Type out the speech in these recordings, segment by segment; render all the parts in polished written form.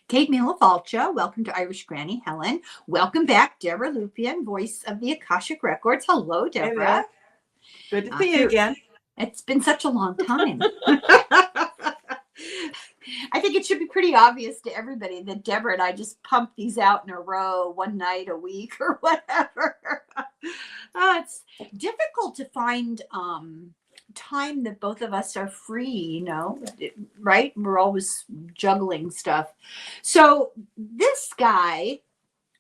Kate Mila-Falcha, welcome to Irish Granny Helen. Welcome back, Deborah Lupien, voice of the AKASHIC Records. Hello, Hey Deborah. there. Good to see you again. It's been such a long time. I think it should be pretty obvious to everybody that Deborah and I just pump these out in a row one night a week or whatever. It's difficult to find time that both of us are free, right? We're always juggling stuff. So this guy,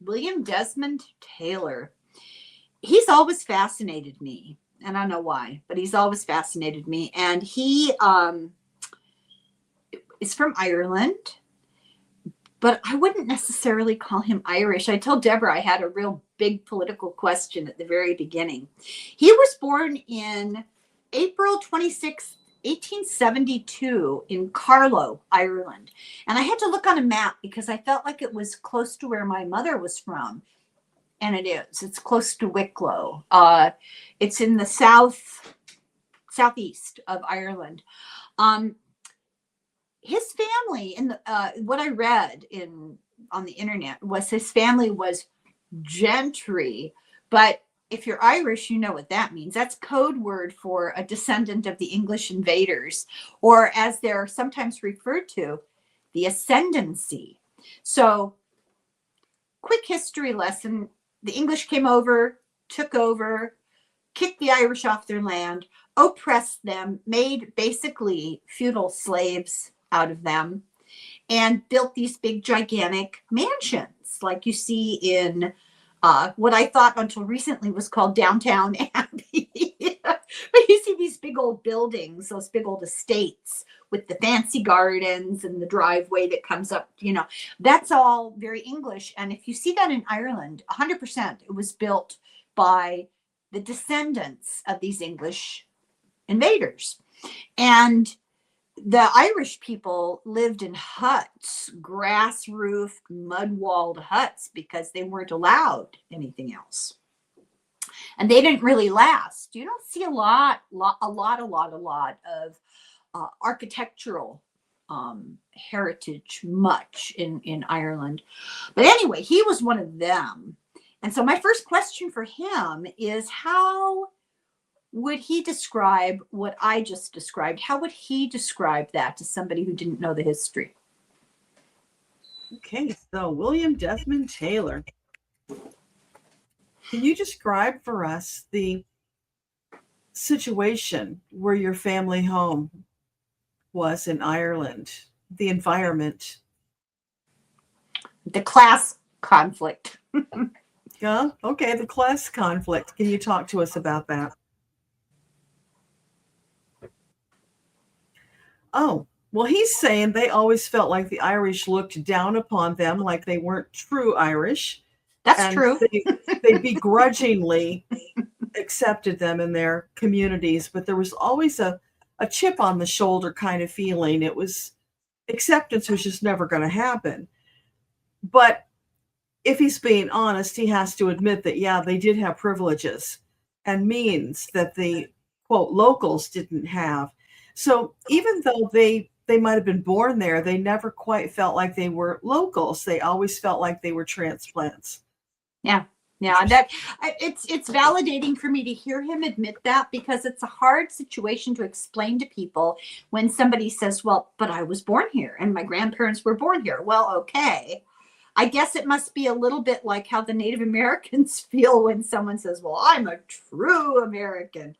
William Desmond Taylor, he's always fascinated me. And I don't know why, but he's always fascinated me. And he is from Ireland, but I wouldn't necessarily call him Irish. I told Deborah I had a real big political question at the very beginning. He was born in April 26, 1872 in Carlow, Ireland. And I had to look on a map because I felt like it was close to where my mother was from. And it is. It's close to Wicklow. It's in the southeast of Ireland. His family, what I read on the internet, was his family was gentry. But if you're Irish, you know what that means. That's code word for a descendant of the English invaders, or as they're sometimes referred to, the ascendancy. So, quick history lesson. The English came over, took over, kicked the Irish off their land, oppressed them, made basically feudal slaves out of them, and built these big, gigantic mansions like you see in what I thought until recently was called Downtown Abbey. But you see these big old buildings, those big old estates with the fancy gardens and the driveway that comes up, that's all very English. And if you see that in Ireland, 100%, it was built by the descendants of these English invaders. And the Irish people lived in huts, grass-roofed, mud-walled huts, because they weren't allowed anything else. And they didn't really last. You don't see a lot of architectural heritage much in Ireland. But anyway, he was one of them. And so my first question for him is, how would he describe what I just described? How would he describe that to somebody who didn't know the history? Okay, so William Desmond Taylor. Can you describe for us the situation where your family home was in Ireland, the environment? The class conflict. Yeah, okay, the class conflict. Can you talk to us about that? Oh, well, he's saying they always felt like the Irish looked down upon them, like they weren't true Irish. That's and true. They begrudgingly accepted them in their communities, but there was always a chip on the shoulder kind of feeling. It was, acceptance was just never going to happen. But if he's being honest, he has to admit that, yeah, they did have privileges and means that the, quote, locals didn't have. So even though they might have been born there, they never quite felt like they were locals. They always felt like they were transplants. Yeah. That it's validating for me to hear him admit that, because it's a hard situation to explain to people when somebody says, well, but I was born here and my grandparents were born here. Well, okay. I guess it must be a little bit like how the Native Americans feel when someone says, well, I'm a true American.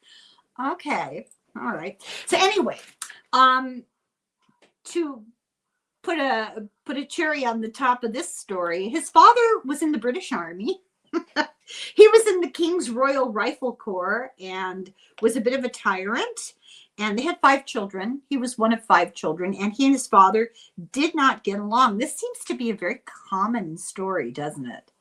Okay. All right. So anyway, to put a cherry on the top of this story, his father was in the British Army. He was in the King's Royal Rifle Corps and was a bit of a tyrant. And they had 5 children. He was one of 5 children, and he and his father did not get along. This seems to be a very common story, doesn't it?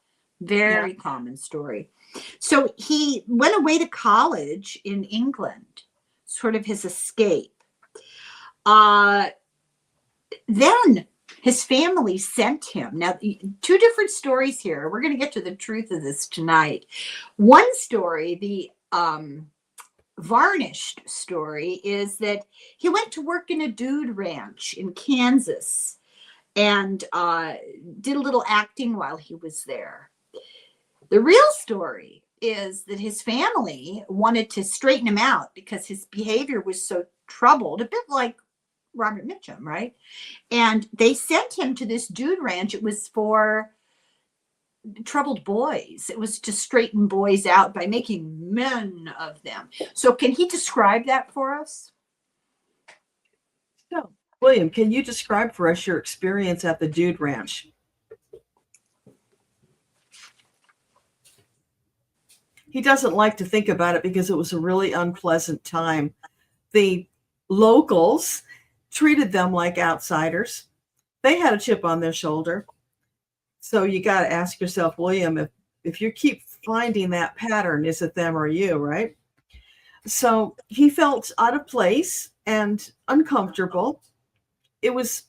Very common story. So he went away to college in England, sort of his escape. Then his family sent him. Now, 2 different stories here. We're going to get to the truth of this tonight. One story, the varnished story, is that he went to work in a dude ranch in Kansas. and did a little acting while he was there. The real story is that his family wanted to straighten him out because his behavior was so troubled, a bit like Robert Mitchum, right? And they sent him to this dude ranch. It was for troubled boys. It was to straighten boys out by making men of them. So can he describe that for us? So, William, can you describe for us your experience at the Dude Ranch? He doesn't like to think about it because it was a really unpleasant time. The locals treated them like outsiders. They had a chip on their shoulder. So you got to ask yourself, William, if you keep finding that pattern, is it them or you, right? So he felt out of place and uncomfortable. It was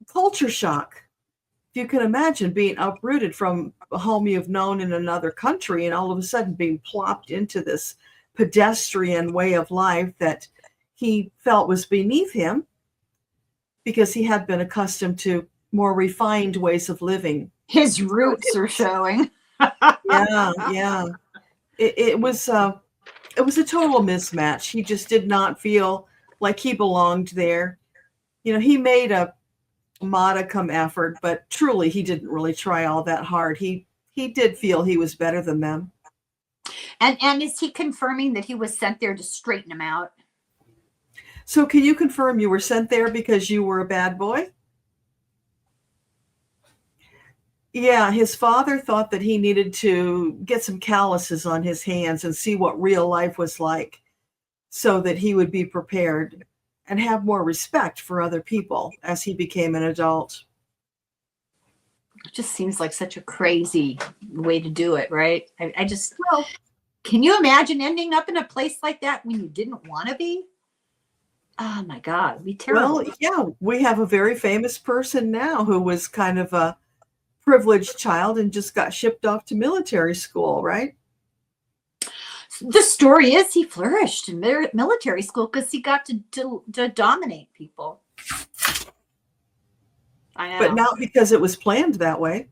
culture shock. If you can imagine being uprooted from a home you've known in another country and all of a sudden being plopped into this pedestrian way of life that he felt was beneath him because he had been accustomed to more refined ways of living. His roots are showing. Yeah. It was a total mismatch. He just did not feel like he belonged there. You know, he made a modicum effort, but truly he didn't really try all that hard. He did feel he was better than them. And is he confirming that he was sent there to straighten him out? So can you confirm you were sent there because you were a bad boy? Yeah, his father thought that he needed to get some calluses on his hands and see what real life was like so that he would be prepared and have more respect for other people as he became an adult. It just seems like such a crazy way to do it, right? Well, can you imagine ending up in a place like that when you didn't want to be? Oh my God, it'd be terrible. Well, yeah, we have a very famous person now who was kind of a privileged child and just got shipped off to military school, right? The story is he flourished in military school because he got to dominate people. I know. But not because it was planned that way.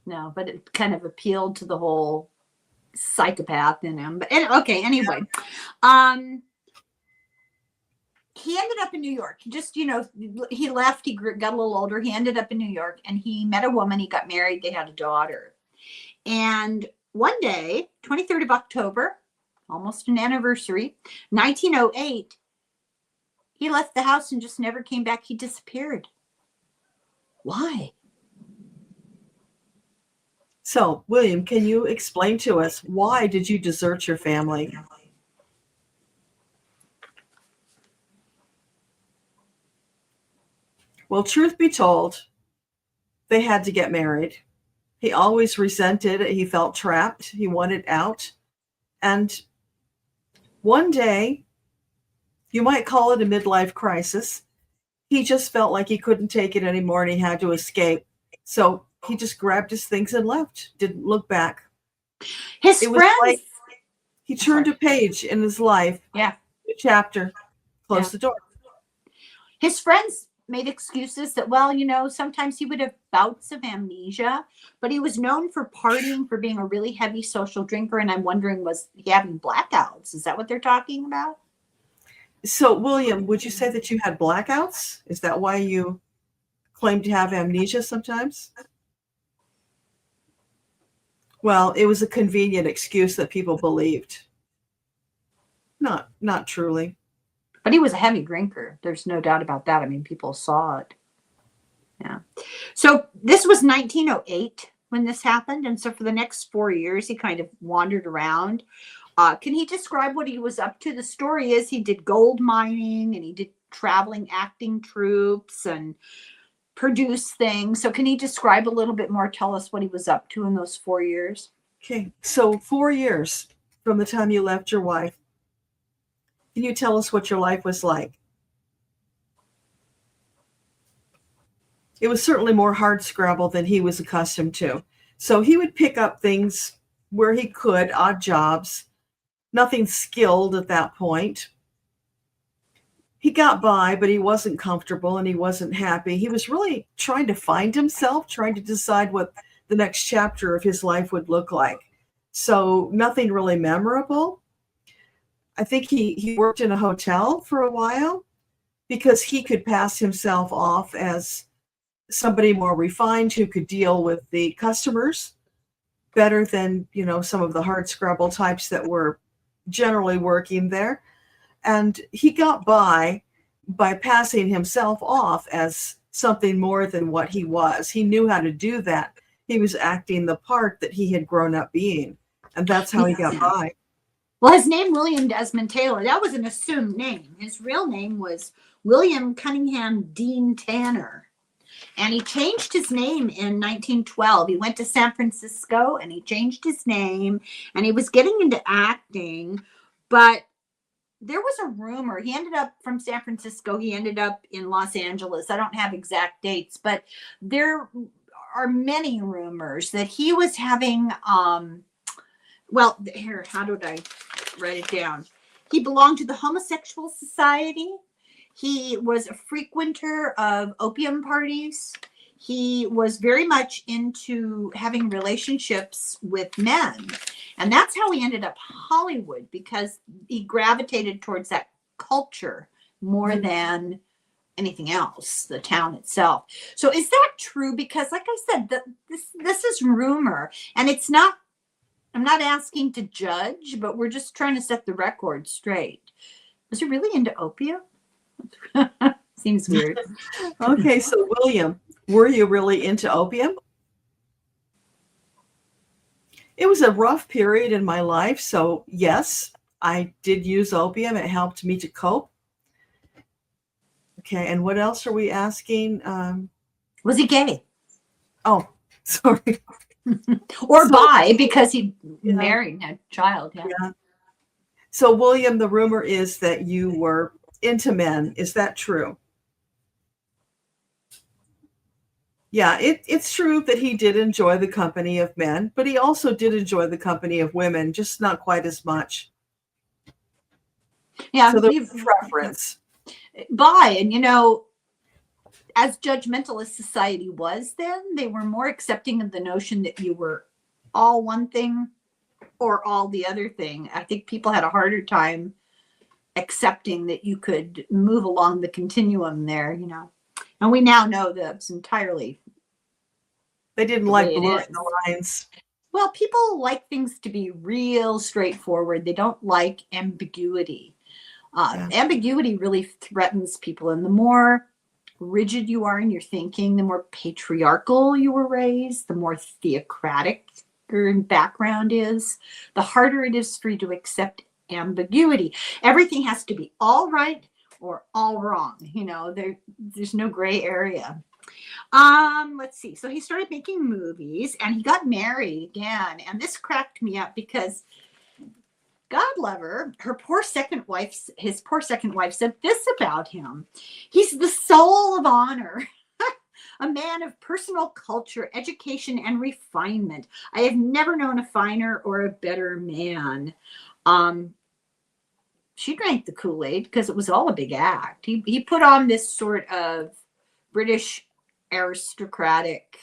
No, but it kind of appealed to the whole psychopath in him. But okay, anyway. He ended up in New York. Just, he left, he got a little older. He ended up in New York and he met a woman. He got married. They had a daughter. And one day, 23rd of October, almost an anniversary, 1908, he left the house and just never came back. He disappeared. Why? So, William, can you explain to us, why did you desert your family? Well, truth be told, they had to get married. He always resented it. He felt trapped. He wanted out. And one day, you might call it a midlife crisis, he just felt like he couldn't take it anymore and he had to escape. So he just grabbed his things and left, didn't look back. His friends. Like he turned a page in his life. Yeah. A chapter. Closed the door. His friends made excuses that, well, sometimes he would have bouts of amnesia, but he was known for partying, for being a really heavy social drinker. And I'm wondering, was he having blackouts? Is that what they're talking about? So, William, would you say that you had blackouts? Is that why you claim to have amnesia sometimes? Well, it was a convenient excuse that people believed. Not truly. But he was a heavy drinker. There's no doubt about that. I mean, people saw it. Yeah. So this was 1908 when this happened. And so for the next 4 years, he kind of wandered around. Can he describe what he was up to? The story is he did gold mining and he did traveling acting troupes and produced things. So can he describe a little bit more? Tell us what he was up to in those 4 years. Okay. So 4 years from the time you left your wife. Can you tell us what your life was like? It was certainly more hardscrabble than he was accustomed to. So he would pick up things where he could, odd jobs, nothing skilled at that point. he got by, but he wasn't comfortable and he wasn't happy. He was really trying to find himself, trying to decide what the next chapter of his life would look like. So nothing really memorable. I think he worked in a hotel for a while because he could pass himself off as somebody more refined who could deal with the customers better than, some of the hard scrabble types that were generally working there. And he got by passing himself off as something more than what he was. He knew how to do that. He was acting the part that he had grown up being. And that's how he got by. Well, his name, William Desmond Taylor, that was an assumed name. His real name was William Cunningham Dean Tanner. And he changed his name in 1912. He went to San Francisco and he changed his name. And he was getting into acting. But there was a rumor. He ended up from San Francisco. He ended up in Los Angeles. I don't have exact dates. But there are many rumors that he was having... well, here, how did I write it down? He belonged to the homosexual society. He was a frequenter of opium parties. He was very much into having relationships with men. And that's how he ended up Hollywood, because he gravitated towards that culture more than anything else, the town itself. So is that true? Because like I said, this is rumor, and it's not, I'm not asking to judge, but we're just trying to set the record straight. Was he really into opium? Seems weird. Okay, so William, were you really into opium? It was a rough period in my life, so yes, I did use opium. It helped me to cope. Okay, and what else are we asking? Was he gay? Oh, sorry. Or bi, because he married and had a child. Yeah. So, William, the rumor is that you were into men. Is that true? Yeah, it's true that he did enjoy the company of men, but he also did enjoy the company of women, just not quite as much. Yeah. So there's a preference. Bi, and as judgmental as society was then, they were more accepting of the notion that you were all one thing or all the other thing. I think people had a harder time accepting that you could move along the continuum there, And we now know that it's entirely. They didn't like blurring the lines. Well, people like things to be real straightforward. They don't like ambiguity. Ambiguity really threatens people. And the more rigid you are in your thinking, the more patriarchal you were raised, the more theocratic your background is, the harder it is for you to accept ambiguity. Everything has to be all right or all wrong. There's no gray area. Let's see. So he started making movies and he got married again. And this cracked me up because God love her, his poor second wife said this about him. He's the soul of honor, a man of personal culture, education, and refinement. I have never known a finer or a better man. She drank the Kool-Aid because it was all a big act. He put on this sort of British aristocratic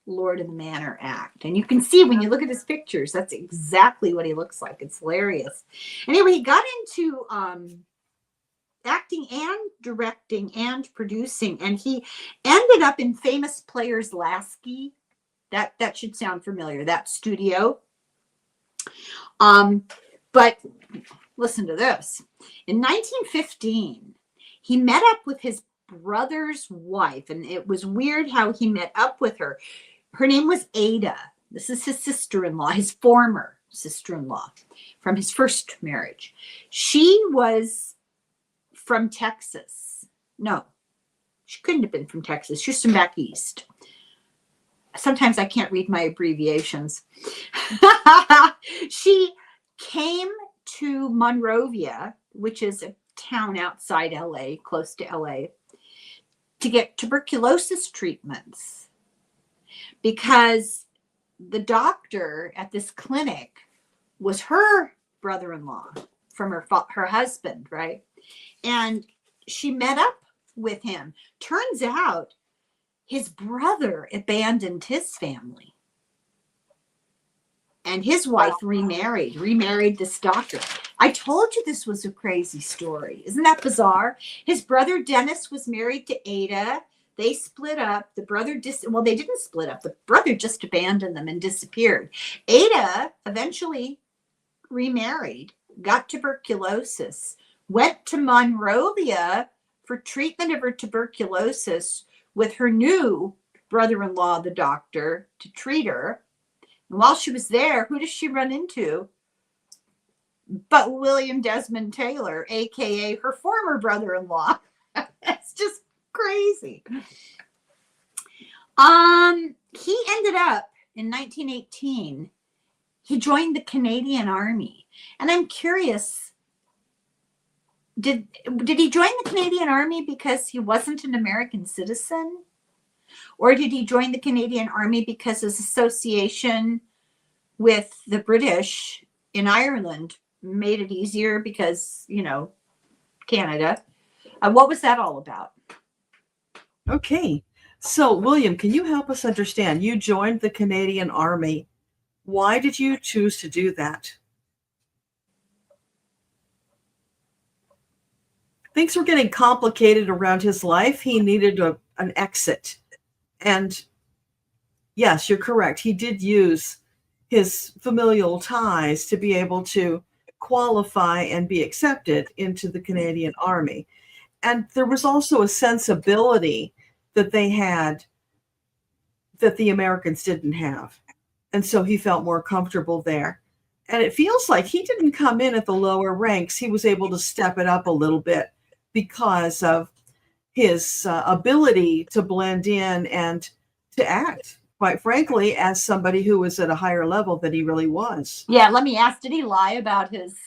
Lord of the Manor act. And you can see when you look at his pictures, that's exactly what he looks like. It's hilarious. Anyway, he got into acting and directing and producing, and he ended up in Famous Players Lasky. That should sound familiar, that studio. But listen to this. In 1915, he met up with his brother's wife, and it was weird how he met up with her. Her name was Ada. This is his sister-in-law, his former sister-in-law from his first marriage. She was from Texas. No, she couldn't have been from Texas. She was from back east. Sometimes I can't read my abbreviations. She came to Monrovia, which is a town outside LA, close to LA, to get tuberculosis treatments because the doctor at this clinic was her brother-in-law from her husband, right? And she met up with him. Turns out his brother abandoned his family. And his wife remarried this doctor. I told you this was a crazy story. Isn't that bizarre? His brother Dennis was married to Ada. They split up. The brother they didn't split up. The brother just abandoned them and disappeared. Ada eventually remarried, got tuberculosis, went to Monrovia for treatment of her tuberculosis with her new brother-in-law, the doctor, to treat her. And while she was there, who does she run into? But William Desmond Taylor, aka her former brother-in-law. It's just crazy. He ended up in 1918. He joined the Canadian Army, and I'm curious. Did he join the Canadian Army because he wasn't an American citizen? Or did he join the Canadian Army because his association with the British in Ireland made it easier because, Canada? What was that all about? Okay. So, William, can you help us understand? You joined the Canadian Army. Why did you choose to do that? Things were getting complicated around his life. He needed an exit. And yes, you're correct. He did use his familial ties to be able to qualify and be accepted into the Canadian Army. And there was also a sensibility that they had that the Americans didn't have. And so he felt more comfortable there. And it feels like he didn't come in at the lower ranks. He was able to step it up a little bit because of his ability to blend in and to act, quite frankly, as somebody who was at a higher level than he really was. Yeah, let me ask, did he lie about his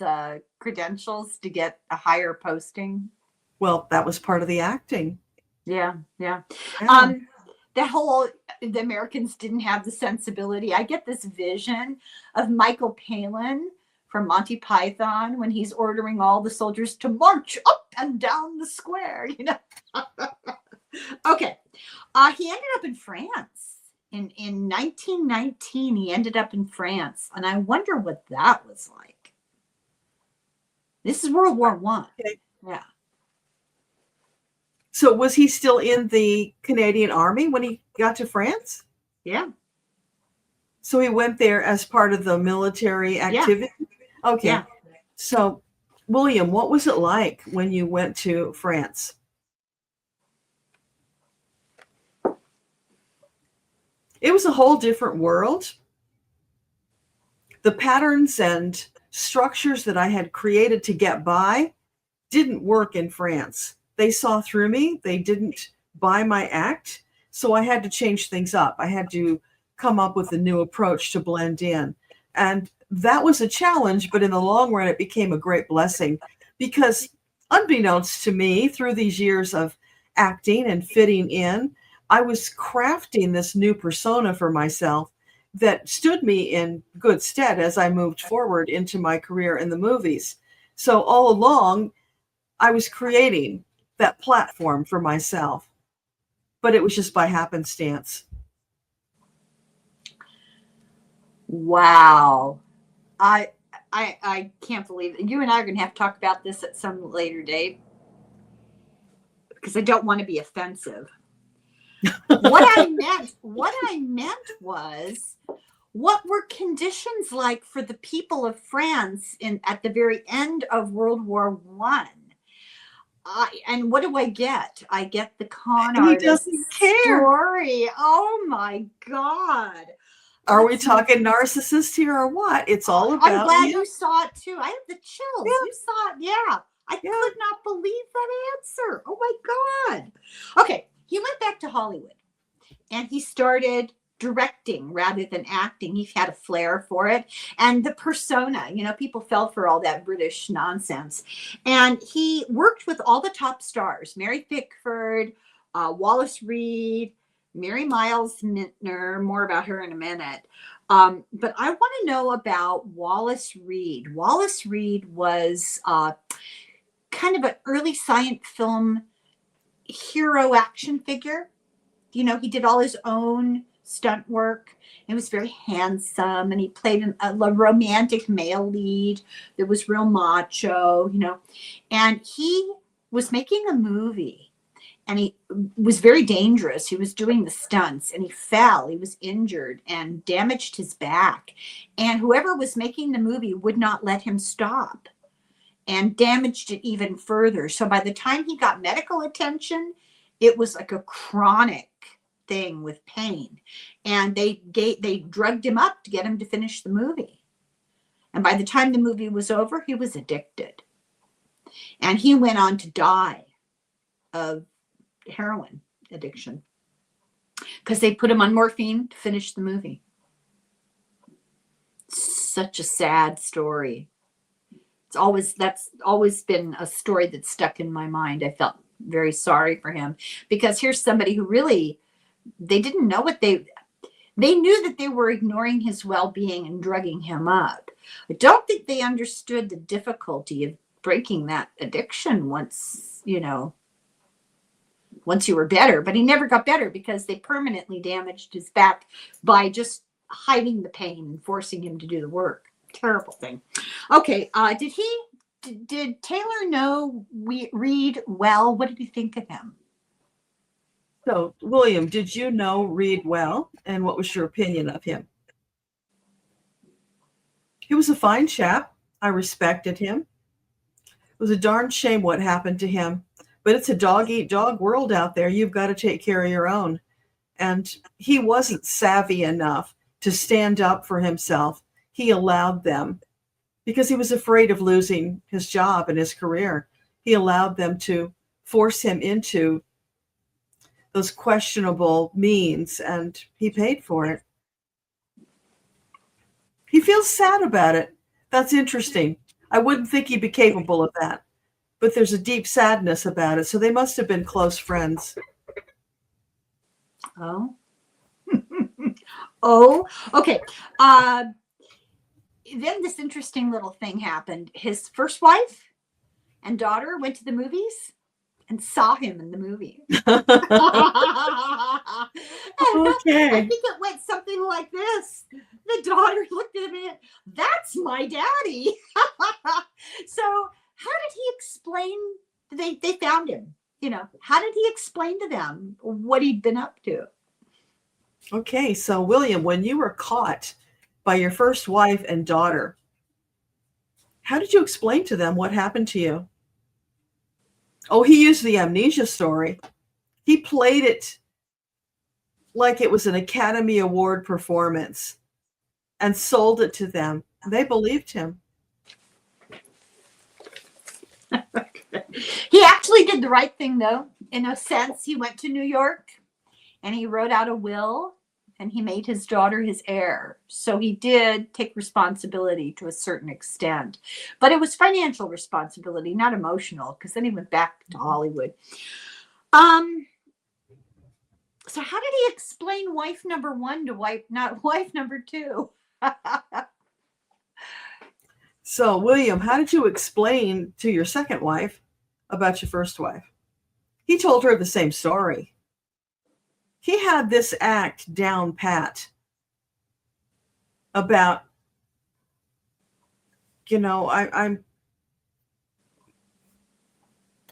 credentials to get a higher posting? Well, that was part of the acting. Yeah. Yeah. The Americans didn't have the sensibility. I get this vision of Michael Palin from Monty Python when he's ordering all the soldiers to march up and down the square, Okay. He ended up in France. In 1919, he ended up in France. And I wonder what that was like. This is World War I. Okay. Yeah. So was he still in the Canadian Army when he got to France? Yeah. So he went there as part of the military activity? Yeah. Okay. Yeah. So, William, what was it like when you went to France? It was a whole different world. The patterns and structures that I had created to get by didn't work in France. They saw through me. They didn't buy my act. So I had to change things up. I had to come up with a new approach to blend in. And that was a challenge, but in the long run, it became a great blessing because unbeknownst to me, through these years of acting and fitting in, I was crafting this new persona for myself that stood me in good stead as I moved forward into my career in the movies. So all along, I was creating that platform for myself, but it was just by happenstance. Wow. I can't believe it. You and I are going to have to talk about this at some later date because I don't want to be offensive. What I meant was, what were conditions like for the people of France at the very end of World War I? And what do I get? I get the con artist story. Oh my God. Are we talking narcissist here or what? It's all about. I'm glad you saw it too. I have the chills. Yeah. You saw it. Yeah. I could not believe that answer. Oh my God. Okay. He went back to Hollywood and he started directing rather than acting. He had a flair for it. And the persona, people fell for all that British nonsense. And he worked with all the top stars, Mary Pickford, Wallace Reed, Mary Miles Minter, more about her in a minute. But I want to know about Wallace Reed. Wallace Reed was kind of an early science film hero action figure. You know, he did all his own stunt work. He was very handsome, and he played a romantic male lead that was real macho, you know. And he was making a movie, and he was very dangerous. He was doing the stunts, and he fell. He was injured and damaged his back. And whoever was making the movie would not let him stop, and damaged it even further. So by the time he got medical attention, it was like a chronic thing with pain. And they drugged him up to get him to finish the movie. And by the time the movie was over, he was addicted. And he went on to die of heroin addiction because they put him on morphine to finish the movie. Such a sad story. That's always been a story that stuck in my mind. I felt very sorry for him, because here's somebody who really, they didn't know what they knew that they were ignoring his well-being and drugging him up. I don't think they understood the difficulty of breaking that addiction once you were better. But he never got better because they permanently damaged his back by just hiding the pain and forcing him to do the work. Terrible thing. Okay, did Taylor read well? What did you think of him? So, William, did you know Reed well, and what was your opinion of him? He was a fine chap. I respected him. It was a darn shame what happened to him, but it's a dog-eat-dog world out there. You've got to take care of your own. And he wasn't savvy enough to stand up for himself. He allowed them, because he was afraid of losing his job and his career. He allowed them to force him into those questionable means, and he paid for it. He feels sad about it. That's interesting. I wouldn't think he'd be capable of that, but there's a deep sadness about it. So they must have been close friends. Oh. Oh, okay. Then this interesting little thing happened. His first wife and daughter went to the movies and saw him in the movie. Okay. I think it went something like this. The daughter looked at him and, that's my daddy. So how did he explain, they found him, how did he explain to them what he'd been up to? Okay, so William, when you were caught by your first wife and daughter, how did you explain to them what happened to you? Oh, he used the amnesia story. He played it like it was an Academy Award performance and sold it to them. They believed him. He actually did the right thing, though. In a sense, he went to New York and he wrote out a will, and he made his daughter his heir. So he did take responsibility to a certain extent. But it was financial responsibility, not emotional, because then he went back to Hollywood. So how did he explain wife number one to wife number two? So, William, how did you explain to your second wife about your first wife? He told her the same story. He had this act down pat about, I'm,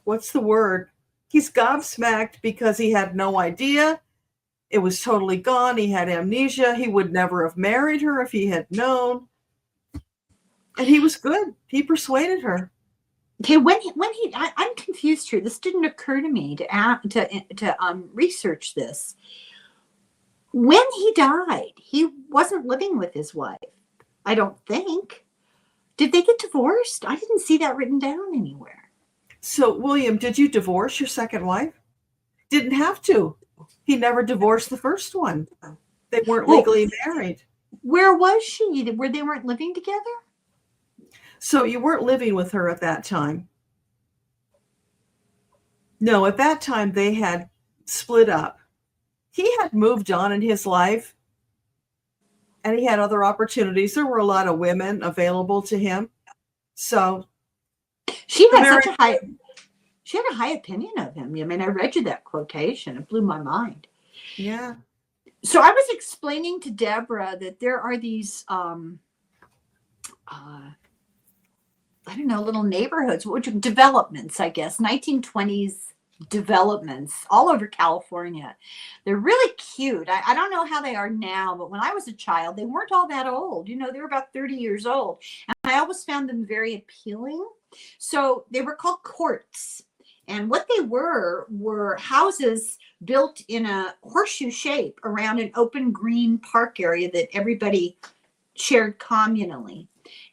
what's the word? He's gobsmacked because he had no idea. It was totally gone. He had amnesia. He would never have married her if he had known. And he was good. He persuaded her. Okay, I'm confused here. This didn't occur to me to research this. When he died, he wasn't living with his wife, I don't think. Did they get divorced? I didn't see that written down anywhere. So, William, did you divorce your second wife? Didn't have to. He never divorced the first one. They weren't legally married. Where was she? Where they weren't living together? So you weren't living with her at that time? No, at that time they had split up. He had moved on in his life, and he had other opportunities. There were a lot of women available to him. So She The had very, such a high, she had a high opinion of him. I mean, I read you that quotation. It blew my mind. yeah. So I was explaining to Deborah that there are these, I don't know, little neighborhoods, developments, I guess, 1920s developments all over California. They're really cute. I don't know how they are now, but when I was a child, they weren't all that old. You know, they were about 30 years old. And I always found them very appealing. So they were called courts. And what they were houses built in a horseshoe shape around an open green park area that everybody shared communally.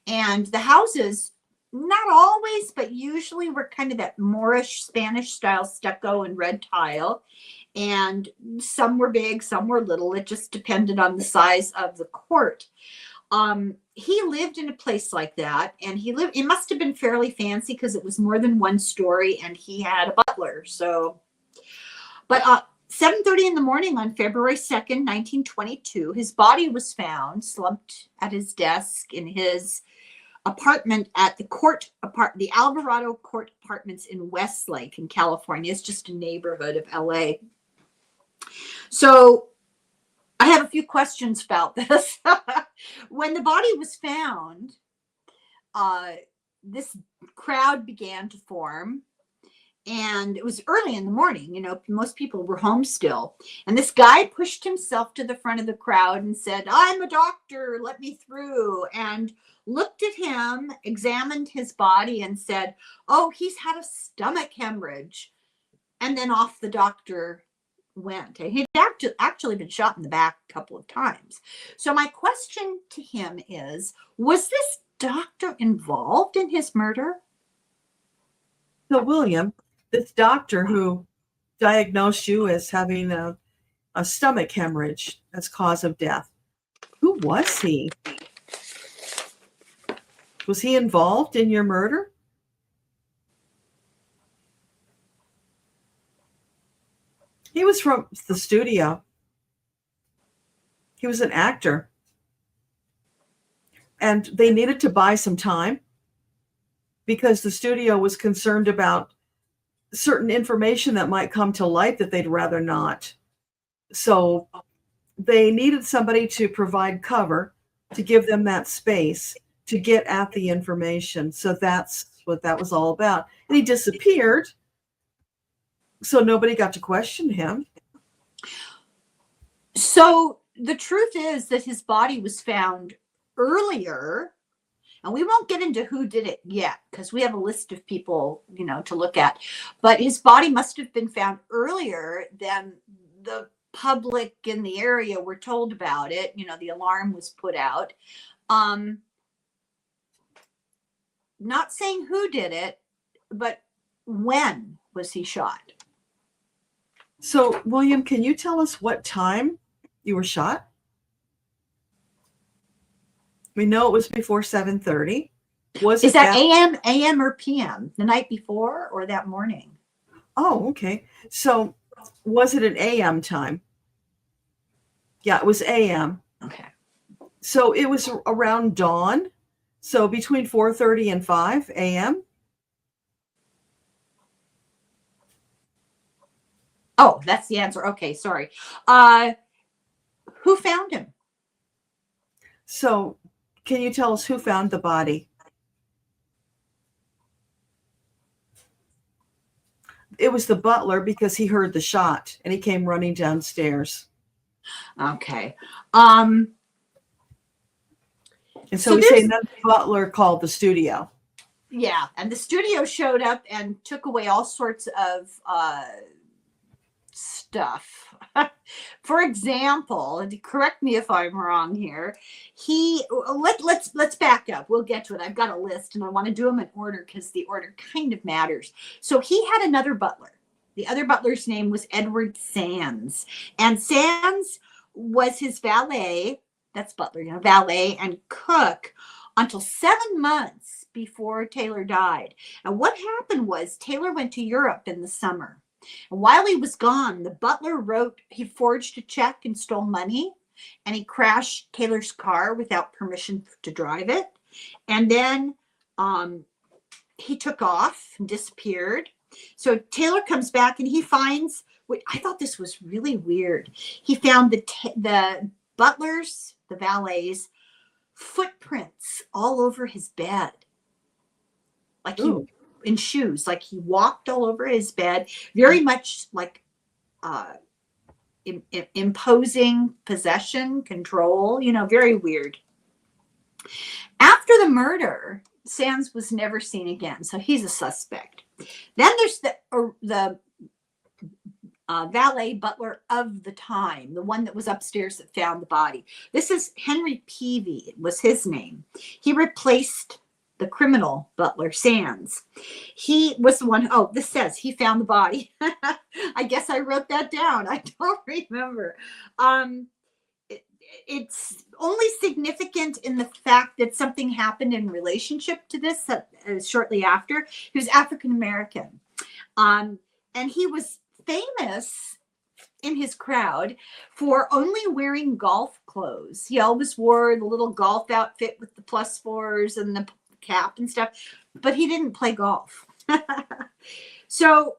And the houses, not always, but usually were kind of that Moorish Spanish style stucco and red tile. And some were big, some were little. It just depended on the size of the court. He lived in a place like that, and it must have been fairly fancy because it was more than one story, and he had a butler. So, but 7:30 in the morning on February 2nd, 1922, his body was found slumped at his desk in his apartment at the Alvarado Court Apartments in Westlake in California. It's just a neighborhood of LA. So I have a few questions about this. When the body was found, this crowd began to form. And it was early in the morning, you know, most people were home still. And this guy pushed himself to the front of the crowd and said, "I'm a doctor, let me through." And looked at him, examined his body and said, "Oh, he's had a stomach hemorrhage." And then off the doctor went. And he'd actually been shot in the back a couple of times. So my question to him is, was this doctor involved in his murder? So, William, this doctor who diagnosed you as having a stomach hemorrhage as cause of death, who was he? Was he involved in your murder? He was from the studio. He was an actor. And they needed to buy some time because the studio was concerned about certain information that might come to light that they'd rather not. So they needed somebody to provide cover to give them that space to get at the information. So that's what that was all about. And he disappeared, so nobody got to question him. So the truth is that his body was found earlier, and we won't get into who did it yet because we have a list of people, you know, to look at. But his body must have been found earlier than the public in the area were told about it. You know, the alarm was put out. Not saying who did it, but when was he shot? So, William, can you tell us what time you were shot? We know it was before 7:30. Is that AM or PM? The night before or that morning? Oh, okay. So was it an AM time? Yeah, it was AM. Okay. So it was around dawn. So between 4:30 and 5 a.m. Oh, that's the answer. Okay, sorry. Who found him? So can you tell us who found the body? It was the butler because he heard the shot and he came running downstairs. Okay. And so we say that the butler called the studio. Yeah, and the studio showed up and took away all sorts of stuff. For example, and correct me if I'm wrong here, let's back up. We'll get to it. I've got a list and I want to do them in order because the order kind of matters. So he had another butler. The other butler's name was Edward Sands, and Sands was his valet. That's butler, you know, valet and cook until 7 months before Taylor died. And what happened was Taylor went to Europe in the summer. And while he was gone, the butler he forged a check and stole money, and he crashed Taylor's car without permission to drive it. And then he took off and disappeared. So Taylor comes back and he finds what I thought this was really weird. He found the butlers, the valets, footprints all over his bed, like he in shoes, like he walked all over his bed, very much like imposing possession, control, very weird. After the murder, Sands was never seen again, so he's a suspect. Then there's the valet butler of the time, the one that was upstairs that found the body. This is Henry Peavy, was his name. He replaced the criminal butler, Sands. He was the one, this says he found the body. I guess I wrote that down. I don't remember. It's only significant in the fact that something happened in relationship to this shortly after. He was African American. And he was famous in his crowd for only wearing golf clothes. He always wore the little golf outfit with the +4s and the cap and stuff, but he didn't play golf. So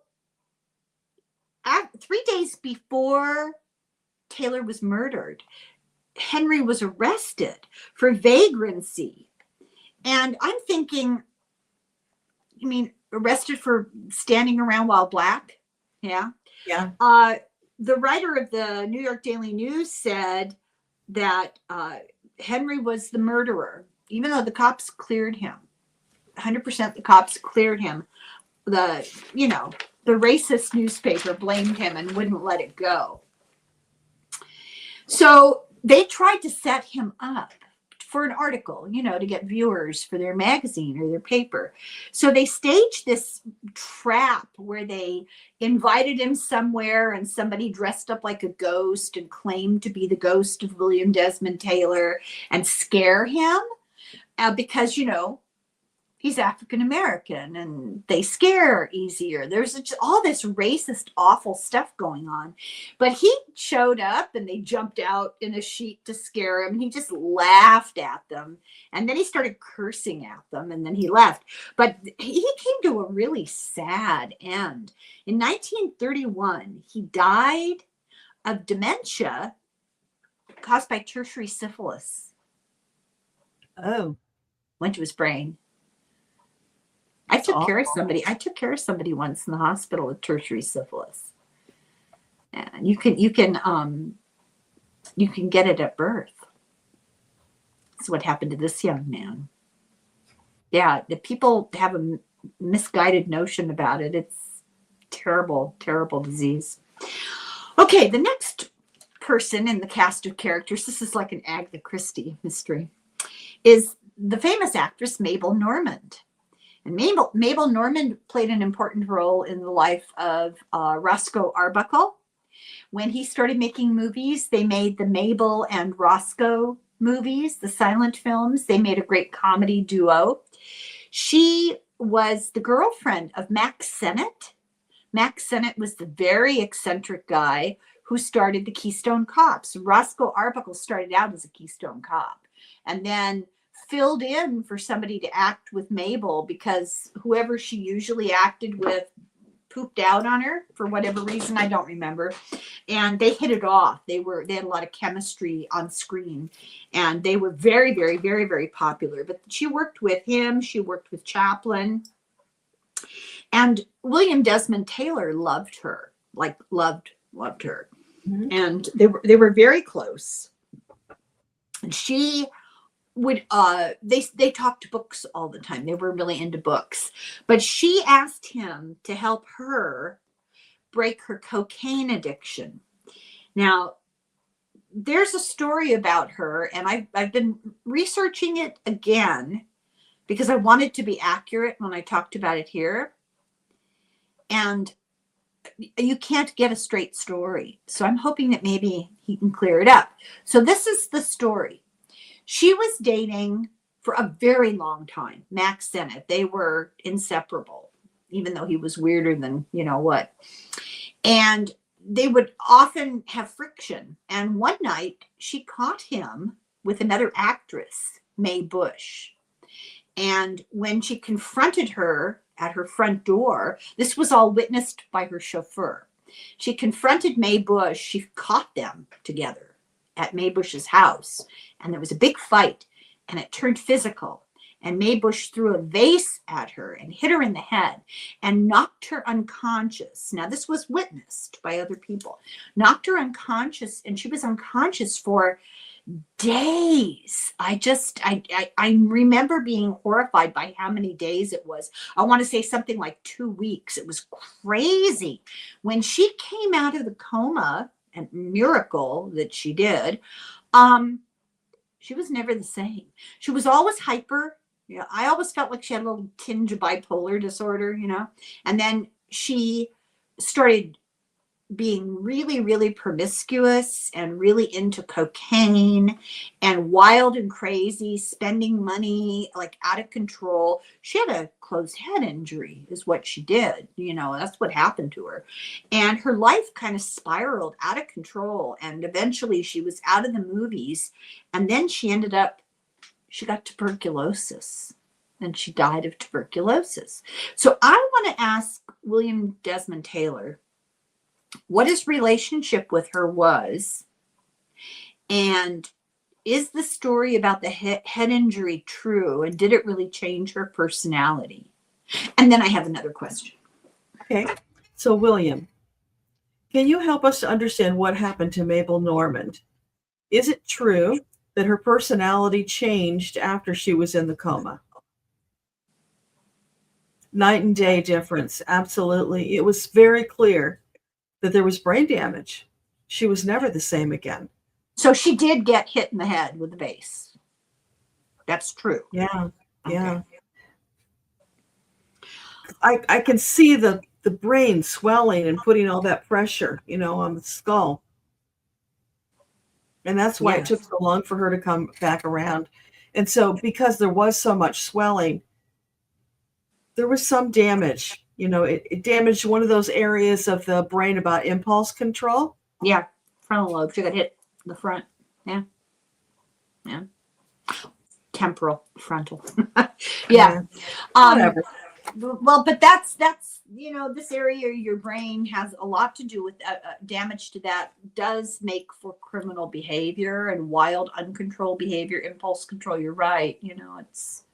3 days before Taylor was murdered, Henry was arrested for vagrancy. And I'm thinking, you mean arrested for standing around while black? Yeah. Yeah. The writer of the New York Daily News said that Henry was the murderer, even though the cops cleared him. 100% the cops cleared him. The racist newspaper blamed him and wouldn't let it go. So they tried to set him up for an article, to get viewers for their magazine or their paper. So they staged this trap where they invited him somewhere and somebody dressed up like a ghost and claimed to be the ghost of William Desmond Taylor and scare him because, he's African American and they scare easier. There's just all this racist, awful stuff going on. But he showed up and they jumped out in a sheet to scare him. He just laughed at them. And then he started cursing at them and then he left. But he came to a really sad end. In 1931, he died of dementia caused by tertiary syphilis. Oh. Went to his brain. I took care of somebody. I took care of somebody once in the hospital with tertiary syphilis. And you can get it at birth. That's what happened to this young man. Yeah, the people have a misguided notion about it. It's terrible, terrible disease. Okay, the next person in the cast of characters, this is like an Agatha Christie mystery, is the famous actress Mabel Normand. And Mabel Normand played an important role in the life of Roscoe Arbuckle. When he started making movies, they made the Mabel and Roscoe movies, the silent films. They made a great comedy duo. She was the girlfriend of Mack Sennett. Mack Sennett was the very eccentric guy who started the Keystone Cops. Roscoe Arbuckle started out as a Keystone Cop and then filled in for somebody to act with Mabel because whoever she usually acted with pooped out on her for whatever reason. I don't remember. And they hit it off. They had a lot of chemistry on screen and they were very, very, very, very popular. But she worked with him. She worked with Chaplin. And William Desmond Taylor loved her, loved her. Mm-hmm. And they were very close. And she would they talked books all the time. They were really into books. But she asked him to help her break her cocaine addiction. Now, there's a story about her, and I've been researching it again because I wanted to be accurate when I talked about it here. And you can't get a straight story. So I'm hoping that maybe he can clear it up. So this is the story. She was dating for a very long time, Mack Sennett. They were inseparable, even though he was weirder than what. And they would often have friction. And one night she caught him with another actress, Mae Bush. And when she confronted her at her front door, this was all witnessed by her chauffeur. She confronted Mae Bush. She caught them together at Mae Bush's house, and there was a big fight, and it turned physical. And Mae Bush threw a vase at her and hit her in the head and knocked her unconscious. Now, this was witnessed by other people. Knocked her unconscious, and she was unconscious for days. I remember being horrified by how many days it was. I want to say something like 2 weeks. It was crazy. When she came out of the coma, a miracle that she did, she was never the same. She was always hyper. You know, I always felt like she had a little tinge of bipolar disorder, you know. And then she started being really, really promiscuous and really into cocaine and wild and crazy, spending money like out of control. She had a closed head injury is what she did. You know, that's what happened to her. And her life kind of spiraled out of control. And eventually she was out of the movies. And then she got tuberculosis. And she died of tuberculosis. So I want to ask William Desmond Taylor what his relationship with her was, and is the story about the head injury true, and did it really change her personality? And then I have another question. Okay, so William, can you help us to understand what happened to Mabel Normand? Is it true that her personality changed after she was in the coma? Night and day difference, absolutely. It was very clear that there was brain damage. She was never the same again. So she did get hit in the head with a vase. That's true. Yeah, yeah. Okay. I can see the brain swelling and putting all that pressure, you know, on the skull. And that's why it took so long for her to come back around. And so because there was so much swelling, there was some damage. You know, it damaged one of those areas of the brain about impulse control. Yeah, frontal lobe. She got hit in the front. Yeah. Yeah. Temporal, frontal. Yeah. Whatever. Well, but that's, you know, this area of your brain has a lot to do with damage to that does make for criminal behavior and wild, uncontrolled behavior, impulse control. You're right. You know, it's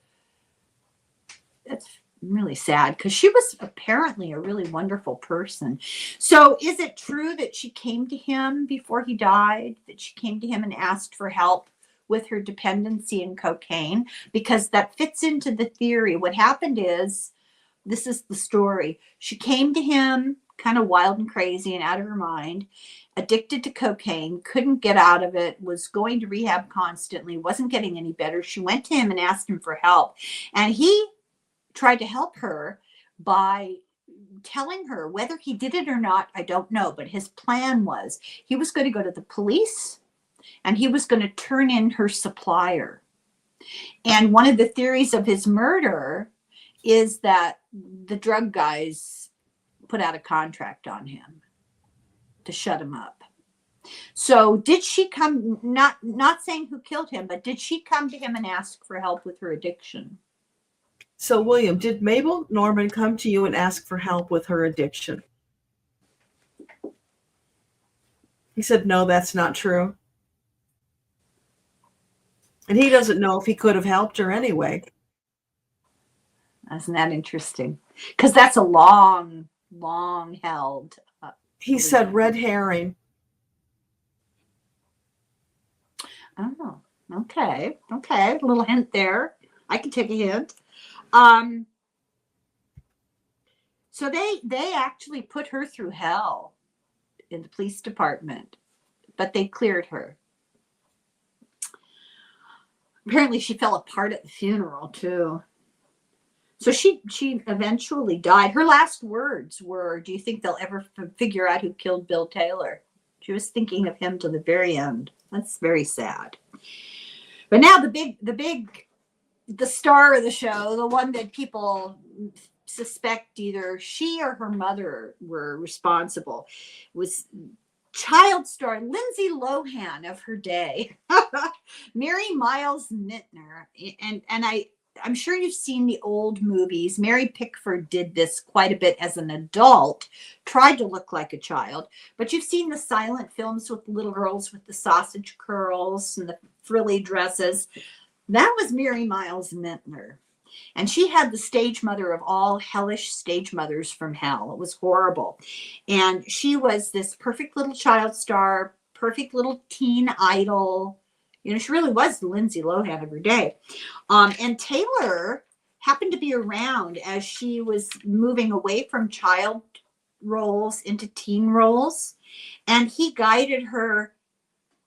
really sad because she was apparently a really wonderful person. So is it true that she came to him before he died, that she came to him and asked for help with her dependency in cocaine? Because that fits into the theory. What happened is, this is the story. She came to him kind of wild and crazy and out of her mind, addicted to cocaine, couldn't get out of it, was going to rehab constantly, wasn't getting any better. She went to him and asked him for help. And he tried to help her by telling her, whether he did it or not, I don't know, but his plan was he was going to go to the police and he was going to turn in her supplier. And one of the theories of his murder is that the drug guys put out a contract on him to shut him up. So did she come, not saying who killed him, but did she come to him and ask for help with her addiction? So, William, did Mabel Normand come to you and ask for help with her addiction? He said, no, that's not true. And he doesn't know if he could have helped her anyway. Isn't that interesting? Because that's a long held. He said red herring. Oh, okay. A little hint there. I can take a hint. So they actually put her through hell in the police department, but they cleared her. Apparently she fell apart at the funeral too. So she eventually died. Her last words were, do you think they'll ever figure out who killed Bill Taylor? She was thinking of him to the very end. That's very sad. But now the star of the show, the one that people suspect either she or her mother were responsible, was child star Lindsay Lohan of her day, Mary Miles Mittner. And I'm sure you've seen the old movies. Mary Pickford did this quite a bit as an adult, tried to look like a child, but you've seen the silent films with little girls with the sausage curls and the frilly dresses. That was Mary Miles Minter. And she had the stage mother of all hellish stage mothers from hell. It was horrible. And she was this perfect little child star, perfect little teen idol. You know, she really was Lindsay Lohan of her day. And Taylor happened to be around as she was moving away from child roles into teen roles. And he guided her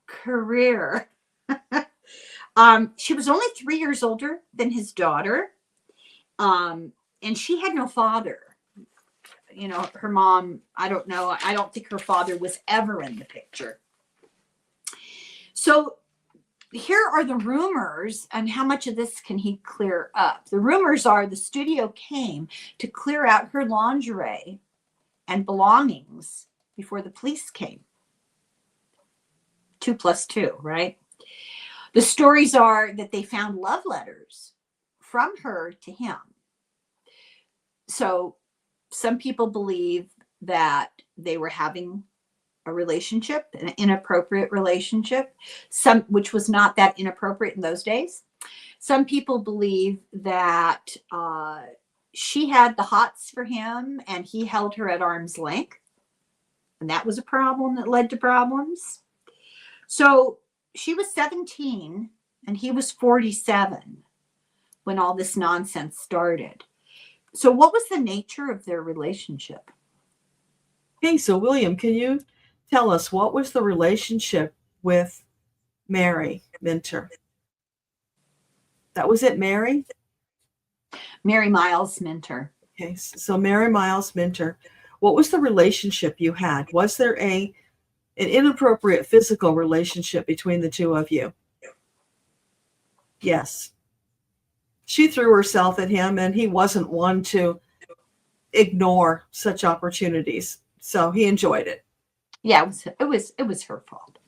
career. She was only 3 years older than his daughter. And she had no father. You know, her mom, I don't know. I don't think her father was ever in the picture. So here are the rumors, and how much of this can he clear up? The rumors are the studio came to clear out her lingerie and belongings before the police came. 2 + 2, right? The stories are that they found love letters from her to him. So some people believe that they were having a relationship, an inappropriate relationship, which was not that inappropriate in those days. Some people believe that she had the hots for him and he held her at arm's length. And that was a problem that led to problems. So she was 17 and he was 47 when all this nonsense started. So what was the nature of their relationship? Okay, so William, can you tell us what was the relationship with Mary Minter? That was it, Mary? Mary Miles Minter. Okay, so Mary Miles Minter. What was the relationship you had? Was there an inappropriate physical relationship between the two of you? Yes. She threw herself at him, and he wasn't one to ignore such opportunities. So he enjoyed it. Yeah, it was her fault.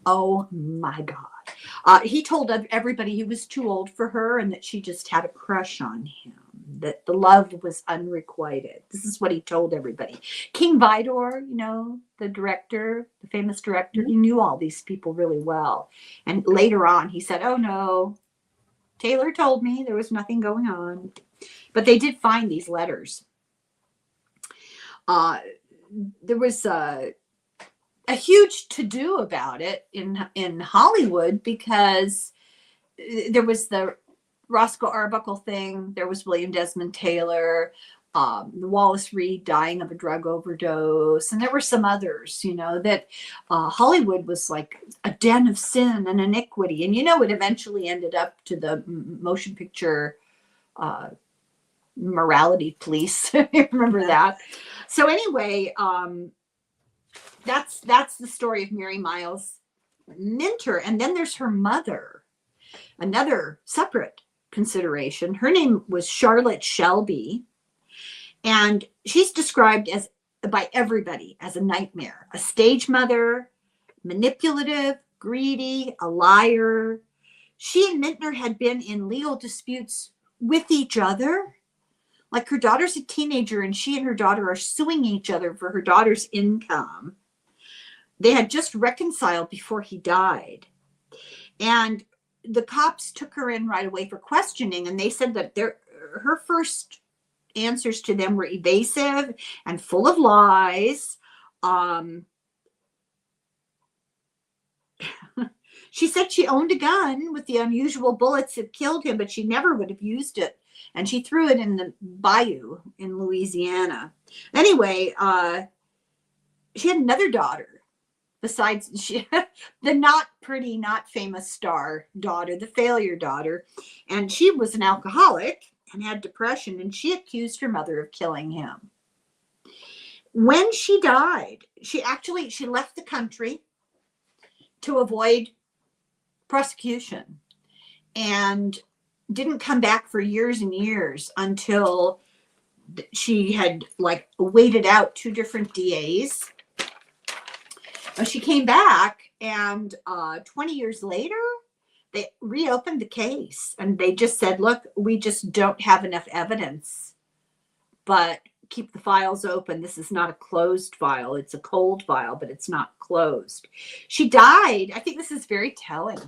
Oh my God. He told everybody he was too old for her and that she just had a crush on him, that the love was unrequited. This is what he told everybody. King Vidor, you know, the director, the famous director, he knew all these people really well. And later on, he said, oh no, Taylor told me there was nothing going on. But they did find these letters. There was a huge to-do about it in Hollywood because there was the Roscoe Arbuckle thing. There was William Desmond Taylor, Wallace Reed dying of a drug overdose. And there were some others, you know, that Hollywood was like a den of sin and iniquity. And, you know, it eventually ended up to the motion picture morality police. Remember that? So anyway, that's the story of Mary Miles Minter. And then there's her mother, another separate consideration. Her name was Charlotte Shelby, and she's described as by everybody as a nightmare, a stage mother, manipulative, greedy, a liar. She and Minter had been in legal disputes with each other. Like her daughter's a teenager and she and her daughter are suing each other for her daughter's income. They had just reconciled before he died. And the cops took her in right away for questioning. And they said that her first answers to them were evasive and full of lies. She said she owned a gun with the unusual bullets that killed him, but she never would have used it. And she threw it in the bayou in Louisiana. Anyway, she had another daughter besides the not pretty, not famous star daughter, the failure daughter. And she was an alcoholic and had depression, and she accused her mother of killing him. When she died, she left the country to avoid prosecution and didn't come back for years and years until she had like waited out 2 different DAs. She came back, and 20 years later, they reopened the case and they just said, look, we just don't have enough evidence, but keep the files open. This is not a closed file. It's a cold file, but it's not closed. She died. I think this is very telling.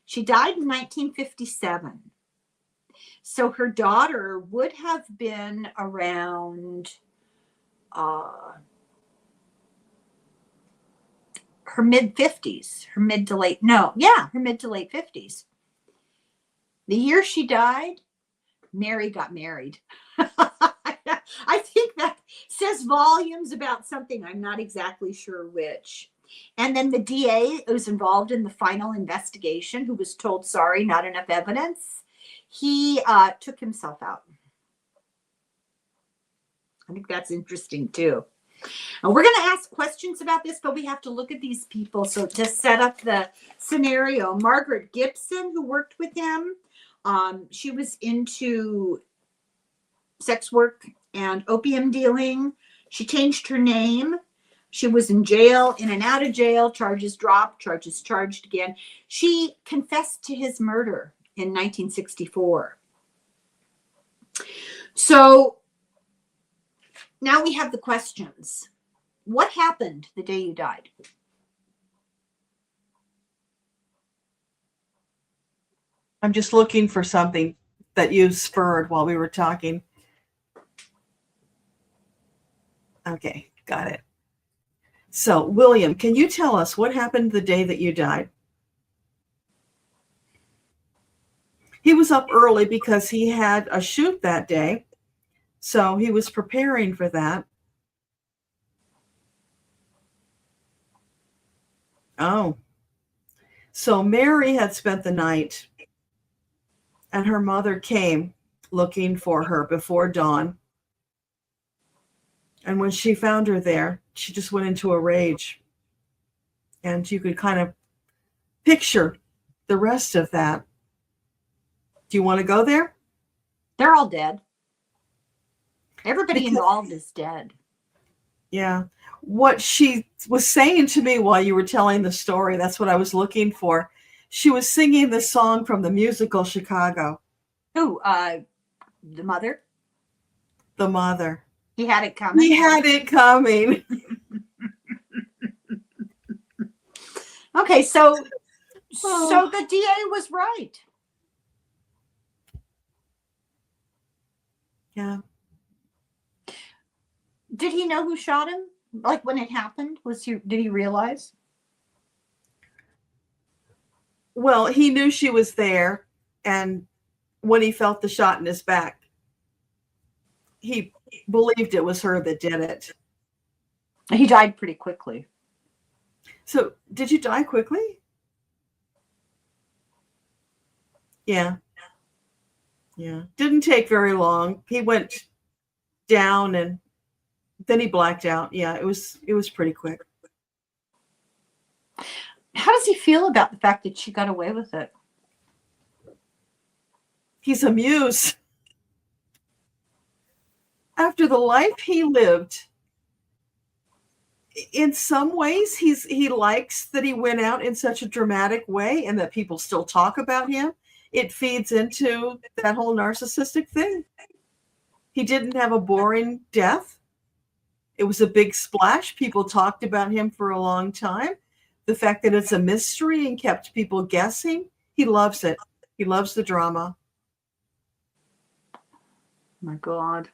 She died in 1957. So her daughter would have been around her mid 50s, her mid to late 50s. The year she died, Mary got married. I think that says volumes about something. I'm not exactly sure which. And then the DA who was involved in the final investigation, who was told, sorry, not enough evidence, he took himself out. I think that's interesting too. And we're going to ask questions about this, but we have to look at these people. So to set up the scenario, Margaret Gibson, who worked with him, she was into sex work and opium dealing. She changed her name. She was in jail, in and out of jail, charges dropped, charges charged again. She confessed to his murder in 1964. So now we have the questions. What happened the day you died? I'm just looking for something that you spurred while we were talking. Okay, got it. So, William, can you tell us what happened the day that you died? He was up early because he had a shoot that day. So he was preparing for that. Oh. So Mary had spent the night and her mother came looking for her before dawn. And when she found her there, she just went into a rage. And you could kind of picture the rest of that. Do you want to go there? They're all dead. Everybody involved is dead. Yeah. What she was saying to me while you were telling the story, that's what I was looking for. She was singing the song from the musical Chicago. Who? The mother? The mother. He had it coming. He had it coming. Okay, so the DA was right. Yeah. Did he know who shot him? Like when it happened? Did he realize? Well, he knew she was there, and when he felt the shot in his back, he believed it was her that did it. He died pretty quickly. So, did you die quickly? Yeah. Yeah. Didn't take very long. He went down and then he blacked out. Yeah, it was pretty quick. How does he feel about the fact that she got away with it? He's amused. After the life he lived, in some ways, he likes that he went out in such a dramatic way and that people still talk about him. It feeds into that whole narcissistic thing. He didn't have a boring death. It was a big splash. People talked about him for a long time. The fact that it's a mystery and kept people guessing, he loves it. He loves the drama. My God.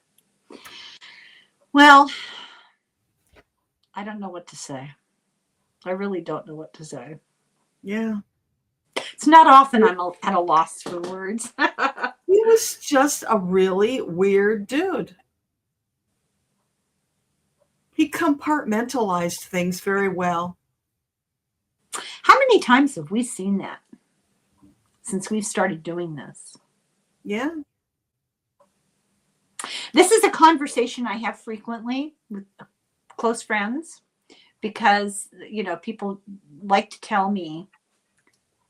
Well, I don't know what to say. I really don't know what to say. Yeah. It's not often I'm at a loss for words. He was just a really weird dude. He compartmentalized things very well. How many times have we seen that since we've started doing this? Yeah. This is a conversation I have frequently with close friends because, people like to tell me,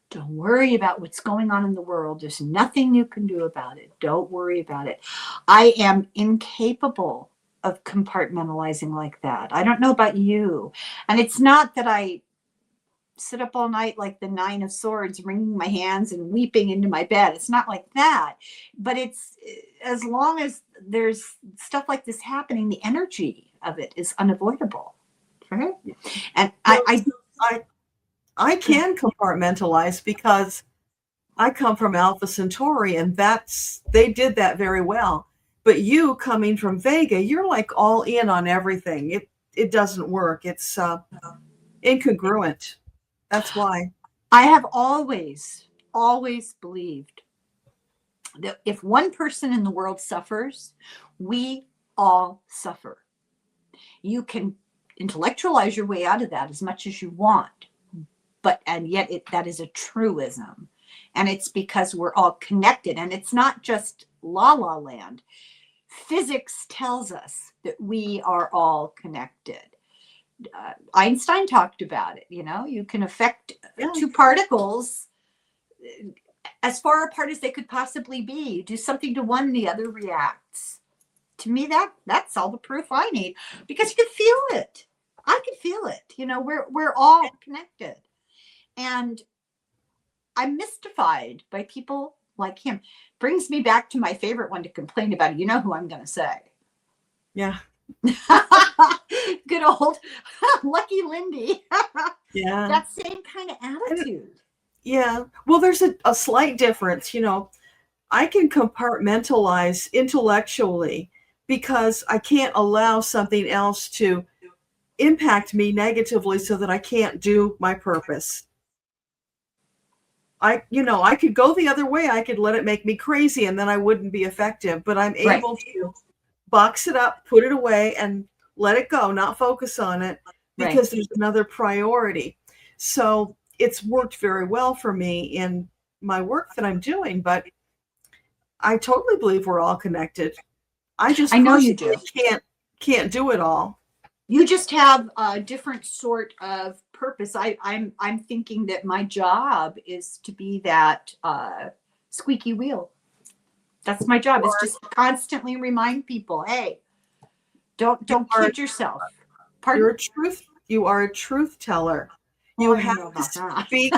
don't worry about what's going on in the world. There's nothing you can do about it. Don't worry about it. I am incapable of compartmentalizing like that. I don't know about you. And it's not that I sit up all night like the Nine of Swords, wringing my hands and weeping into my bed. It's not like that. But it's, as long as there's stuff like this happening, the energy of it is unavoidable. Right? And I can compartmentalize because I come from Alpha Centauri, and they did that very well. But you coming from Vega, you're like all in on everything. It doesn't work. It's incongruent. That's why. I have always believed that if one person in the world suffers, we all suffer. You can intellectualize your way out of that as much as you want, and yet that is a truism. And it's because we're all connected, and it's not just la la land. Physics tells us that we are all connected. Einstein talked about it. You can affect two particles as far apart as they could possibly be. You do something to one, the other reacts. To me, that's all the proof I need, because you can feel it. I can feel it. We're all connected. And I'm mystified by people like him. Brings me back to my favorite one to complain about. You know who I'm going to say? Yeah. Good old Lucky Lindy. Yeah. That same kind of attitude. Yeah. Well, there's a slight difference. I can compartmentalize intellectually because I can't allow something else to impact me negatively so that I can't do my purpose. I could go the other way. I could let it make me crazy and then I wouldn't be effective, but I'm able to box it up, put it away, and let it go, not focus on it, because there's another priority. So it's worked very well for me in my work that I'm doing, but I totally believe we're all connected. I know you do. Can't do it all. You just have a different sort of purpose. I'm thinking that my job is to be that squeaky wheel. That's my job. It's just constantly remind people, hey, don't kid yourself. Pardon? You are a truth teller. You have to speak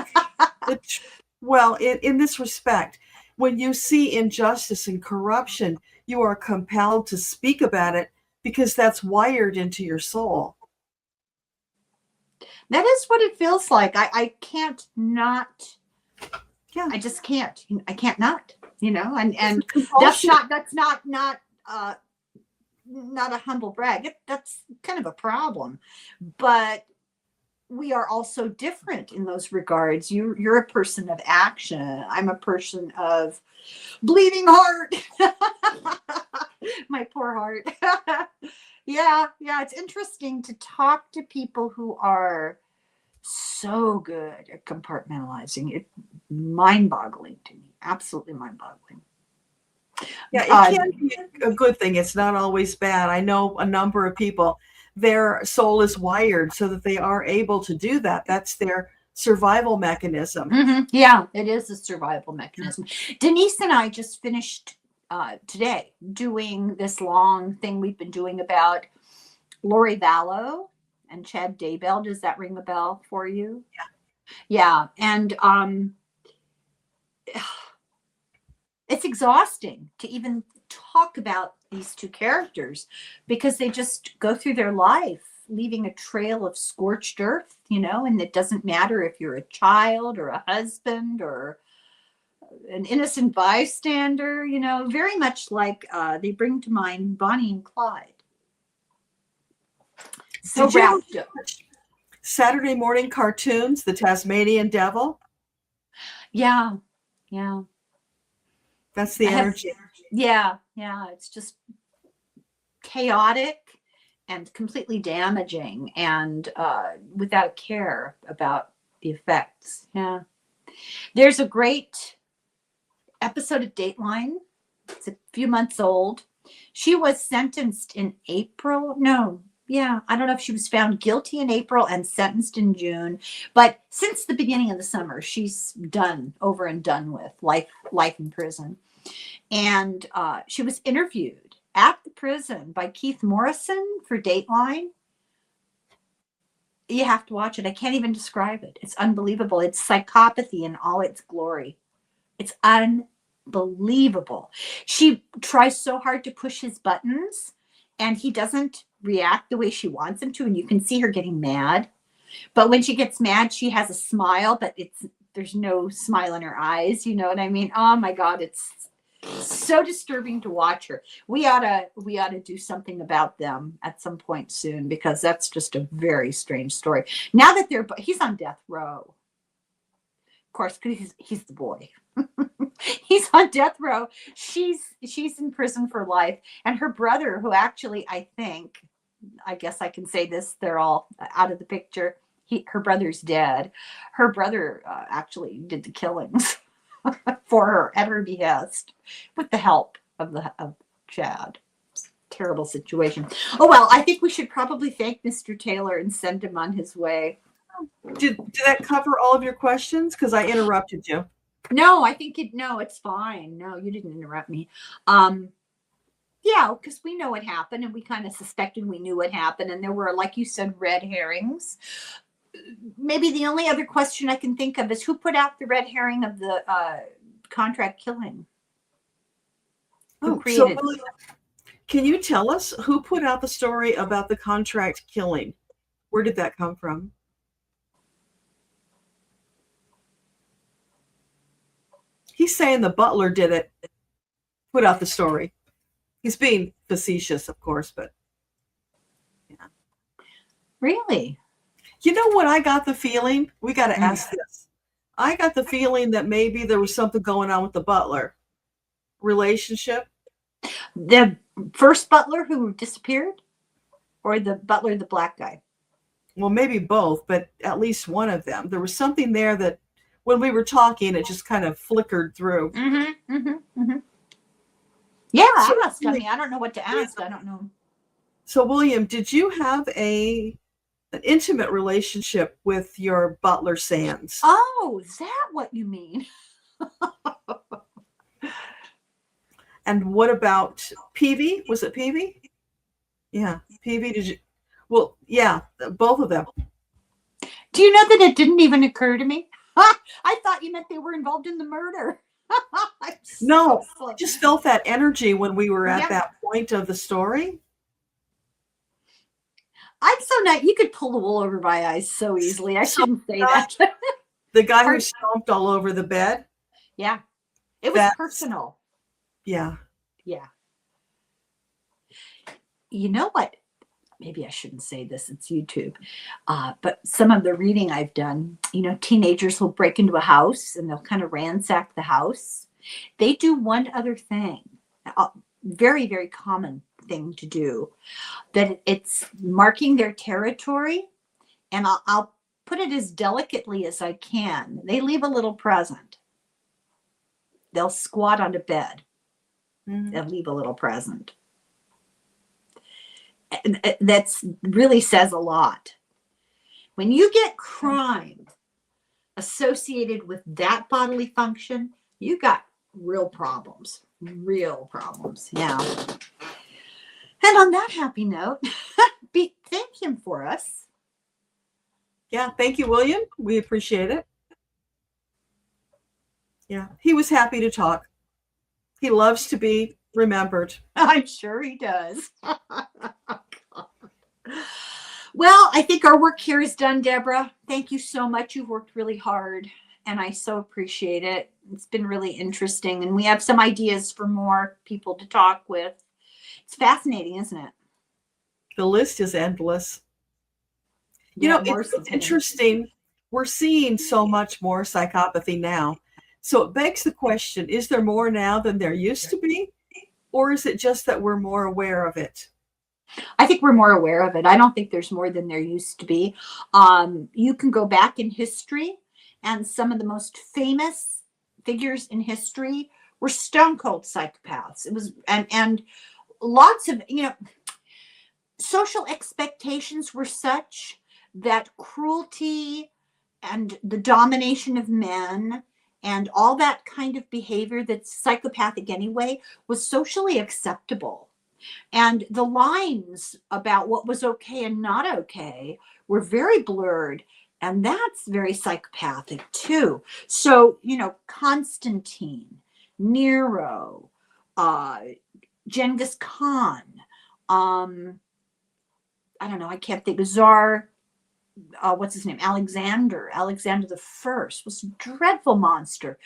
in this respect. When you see injustice and corruption, you are compelled to speak about it because that's wired into your soul. That is what it feels like. I can't not. Yeah, I just can't. I can't not. And that's not a humble brag. That's kind of a problem. But we are also different in those regards. You're a person of action. I'm a person of bleeding heart. My poor heart. Yeah. It's interesting to talk to people who are so good at compartmentalizing. It's mind-boggling to me. Absolutely mind-boggling. Yeah, it can be a good thing. It's not always bad. I know a number of people, their soul is wired so that they are able to do that. That's their survival mechanism. Mm-hmm. Yeah, it is a survival mechanism. Denise and I just finished today doing this long thing we've been doing about Lori Vallow and Chad Daybell. Does that ring a bell for you? Yeah. And it's exhausting to even talk about these two characters because they just go through their life leaving a trail of scorched earth, and it doesn't matter if you're a child or a husband or an innocent bystander, very much like they bring to mind Bonnie and Clyde. So wrapped up. Saturday morning cartoons, The Tasmanian Devil. Yeah. That's the energy. Yeah. It's just chaotic and completely damaging and without care about the effects. Yeah. There's a great episode of Dateline. It's a few months old. She was sentenced in April. No. Yeah, I don't know if she was found guilty in April and sentenced in June, but since the beginning of the summer, she's over and done with life in prison. And she was interviewed at the prison by Keith Morrison for Dateline. You have to watch it. I can't even describe it. It's unbelievable. It's psychopathy in all its glory. It's unbelievable. She tries so hard to push his buttons, and he doesn't react the way she wants him to. And you can see her getting mad. But when she gets mad, she has a smile, but there's no smile in her eyes. You know what I mean? Oh my God, it's so disturbing to watch her. We ought to do something about them at some point soon, because that's just a very strange story. Now that he's on death row, of course, because he's the boy. He's on death row. She's in prison for life, and her brother, who actually, I guess I can say this, they're all out of the picture. Her brother's dead. Her brother actually did the killings for her at her behest, with the help of Chad. Terrible situation. Oh well, I think we should probably thank Mr. Taylor and send him on his way. Did that cover all of your questions? Because I interrupted you. No, I think no, it's fine. No, you didn't interrupt me. Yeah, because we know what happened, and we kind of suspected we knew what happened, and there were, like you said, red herrings. Maybe the only other question I can think of is, who put out the red herring of the contract killing? Who created it? Can you tell us who put out the story about the contract killing? Where did that come from? He's saying the butler did it, put out the story. He's being facetious, of course, but yeah. Really? You know what? I got the feeling, we got to ask this. I got the feeling that maybe there was something going on with the butler relationship. The first butler who disappeared, or the butler, the black guy? Well, maybe both, but at least one of them. There was something there that when we were talking, it just kind of flickered through. Yeah, ask. I mean, I don't know what to ask. I don't know. So, William, did you have an intimate relationship with your butler Sands? Oh, is that what you mean? And what about Peavy? Was it Peavy? Yeah, Peavy. Did you? Well, yeah, both of them. Do you know that it didn't even occur to me? I thought you meant they were involved in the murder. No, I just felt that energy when we were at that point of the story. I'm so not. You could pull the wool over my eyes so easily. I shouldn't say that. The guy who stomped all over the bed. Yeah, it was personal. Yeah. Yeah. You know what? Maybe I shouldn't say this. It's YouTube. But some of the reading I've done, teenagers will break into a house and they'll kind of ransack the house. They do one other thing, a very, very common thing to do, that it's marking their territory. And I'll put it as delicately as I can. They leave a little present. They'll squat on a bed and leave a little present. That really says a lot. When you get crime associated with that bodily function, you got real problems. Yeah. And on that happy note, thank him for us. Yeah, thank you, William. We appreciate it. Yeah, he was happy to talk. He loves to be remembered. I'm sure he does. Well, I think our work here is done, Deborah. Thank you so much. You've worked really hard, and I so appreciate it. It's been really interesting, and we have some ideas for more people to talk with. It's fascinating, isn't it? The list is endless. It's interesting. We're seeing so much more psychopathy now. So it begs the question, is there more now than there used to be? Or is it just that we're more aware of it? I think we're more aware of it. I don't think there's more than there used to be. You can go back in history, and some of the most famous figures in history were stone cold psychopaths. It was, and lots of, social expectations were such that cruelty and the domination of men and all that kind of behavior that's psychopathic anyway was socially acceptable. And the lines about what was okay and not okay were very blurred. And that's very psychopathic too. So, Constantine, Nero, Genghis Khan, I don't know, I can't think, Tsar, what's his name? Alexander the First was a dreadful monster.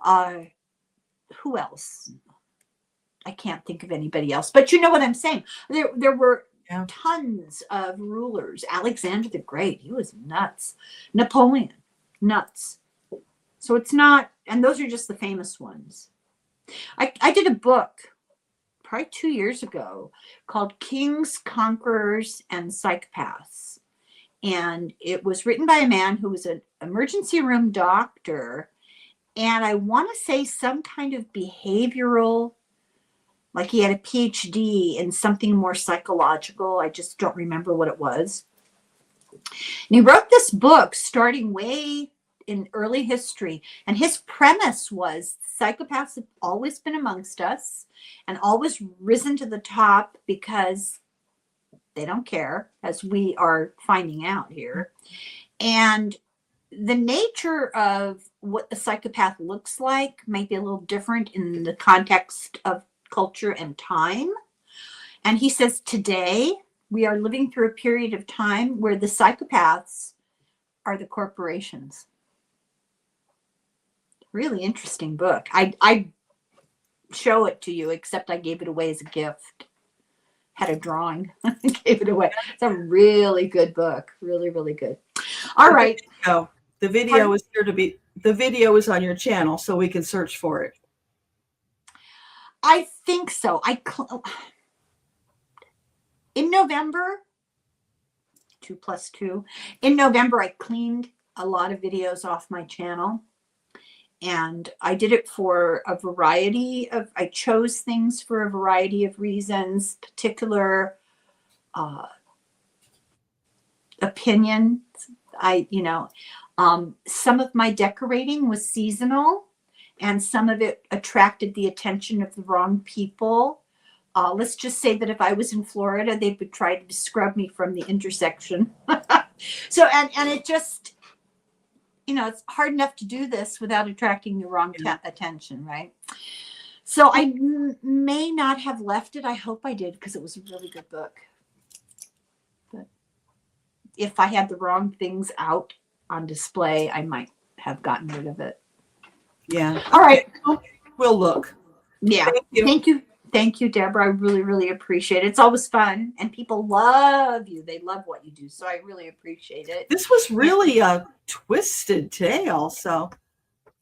Who else? I can't think of anybody else, but you know what I'm saying. There were tons of rulers. Alexander the Great, he was nuts. Napoleon, nuts. So it's not, and those are just the famous ones. I did a book probably 2 years ago called Kings, Conquerors, and Psychopaths. And it was written by a man who was an emergency room doctor. And I want to say some kind of behavioral, like he had a PhD in something more psychological. I just don't remember what it was. And he wrote this book starting way in early history. And his premise was psychopaths have always been amongst us and always risen to the top because they don't care, as we are finding out here. And the nature of what a psychopath looks like might be a little different in the context of culture and time. And he says today we are living through a period of time where the psychopaths are the corporations. Really interesting book. I show it to you, except I gave it away as a gift. Had a drawing. Gave it away. It's a really good book. Really, really good. All right. The video is here to be. The video is on your channel, so we can search for it. I think so. In November, 2 + 2. In November, I cleaned a lot of videos off my channel. And I did it for a variety of, I chose things for a variety of reasons, particular opinions. Some of my decorating was seasonal and some of it attracted the attention of the wrong people. Let's just say that if I was in Florida, they would try to scrub me from the intersection. So, and it just, it's hard enough to do this without attracting the wrong attention, right? So I may not have left it. I hope I did, because it was a really good book. But if I had the wrong things out on display, I might have gotten rid of it. Yeah. All right. We'll look. Yeah. Thank you. Thank you, Deborah. I really, really appreciate it. It's always fun. And people love you. They love what you do. So I really appreciate it. This was really twisted today also.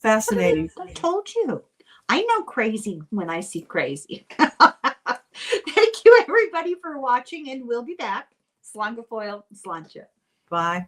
Fascinating. I told you. I know crazy when I see crazy. Thank you, everybody, for watching. And we'll be back. Slángafoil, slánte. Bye.